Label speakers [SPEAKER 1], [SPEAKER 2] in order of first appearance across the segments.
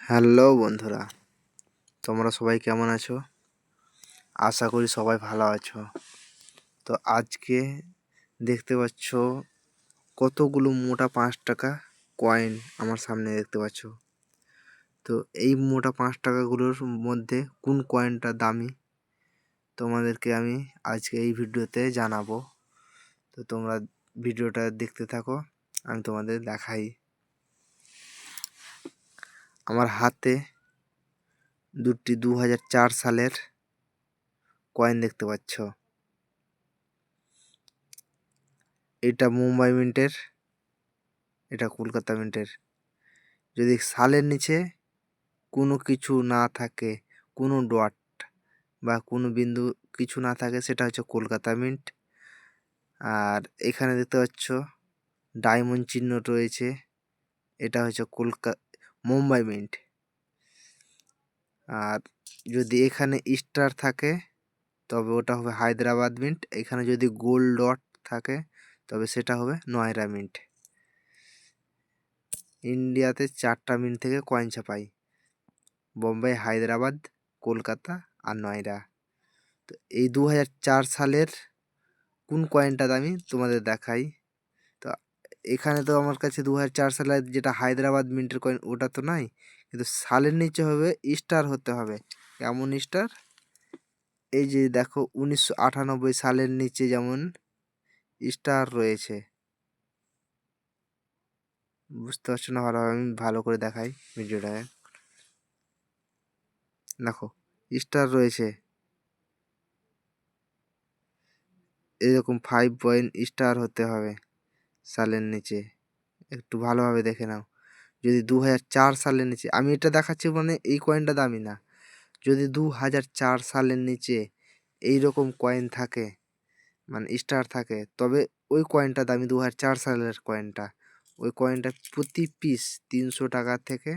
[SPEAKER 1] Hello বন্ধুরা, তোমরা সবাই কেমন আছো? আশা করি সবাই ভালো আছো। তো আজকে দেখতে পাচ্ছ কতগুলো মোটা 5 টাকা কয়েন আমার সামনে দেখতে পাচ্ছ। তো এই মোটা 5 টাকাগুলোর মধ্যে কোন কয়েনটা দামি তোমাদেরকে আমি আজকে এই ভিডিওতে জানাবো। তো তোমরা ভিডিওটা দেখতে থাকো, আমি তোমাদের দেখাই। আমার হাতে দুটি 2004 সালের কয়েন দেখতে পাচ্ছ। এটা মুম্বাই মিন্টের, এটা কলকাতা মিন্টের। যদি সালের নিচে কোনো কিছু না থাকে, কোনো ডট বা কোনো বিন্দু কিছু না থাকে, সেটা হচ্ছে কলকাতা মিন্ট। আর এখানে দেখতে পাচ্ছ ডায়মন্ড চিহ্ন রয়েছে, এটা হচ্ছে মুম্বাই মিন্ট। আর যদি এখানে স্টার থাকে তবে ওটা হবে হায়দ্রাবাদ মিন্ট। এখানে যদি গোল ডট থাকে তবে সেটা হবে নয়রা মিন্ট। ইন্ডিয়াতে 4টা মিন্ট থেকে কয়েন ছাপাই: বোম্বাই, হায়দ্রাবাদ, কলকাতা আর নয়ডা। তো এই 2004 সালের কোন কয়েনটা দামি তোমাদের দেখাই। তো এখানে তো আমার কাছে 2004 সালের যেটা হায়দ্রাবাদ মিন্টের কয়েন ওটা তো নাই, কিন্তু সালের নিচে হবে স্টার হতে হবে। এমন স্টার, এই যে দেখো 1998 সালের নিচে যেমন স্টার রয়েছে। বুঝতে পারছো না ভালোভাবে? আমি ভালো করে দেখাই ভিডিওটায়। দেখো স্টার রয়েছে, এরকম 5 পয়েন্ট স্টার হতে হবে সালের নিচে। একটু ভালোভাবে দেখে নাও। যদি 2004 সালের নিচে, আমি এটা দেখাচ্ছি মানে এই কয়েনটা দামি না। যদি 2004 সালের নিচে এই রকম কয়েন থাকে, মানে স্টার থাকে, তবে ওই কয়েনটা দামি। 2004 সালের কয়েনটা, ওই কয়েনটা প্রতি পিস 300 টাকা থেকে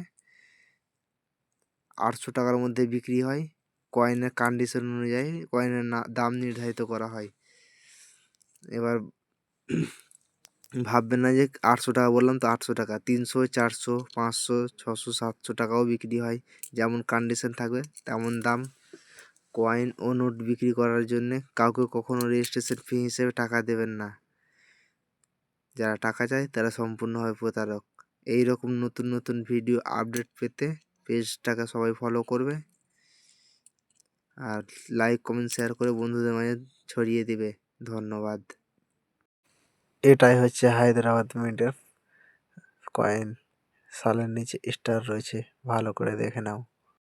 [SPEAKER 1] 800 টাকার মধ্যে বিক্রি হয়। কয়েনের কন্ডিশন অনুযায়ী কয়েনের দাম নির্ধারিত করা হয়। এবার ভাববেন না যে 800 টাকা বললাম তো 800 টাকা, 300, 400, 500, 600, 700 টাকাও বিক্রি হয়। যেমন কন্ডিশন থাকবে তেমন দাম। কয়েন ও নোট বিক্রি করার জন্য কাউকে কখনো রেজিস্ট্রেশন ফি হিসেবে টাকা দেবেন না। যারা টাকা চায় তারা সম্পূর্ণভাবে প্রতারক। এই রকম নতুন নতুন ভিডিও আপডেট পেতে পেজটাকে সবাই ফলো করবে আর লাইক, কমেন্ট, শেয়ার করে বন্ধুদের মাঝে ছড়িয়ে দিবে। ধন্যবাদ। এটাই হচ্ছে হায়দ্রাবাদ মিন্টের কয়েন, সালের নিচে স্টার রয়েছে, ভালো করে দেখে নাও।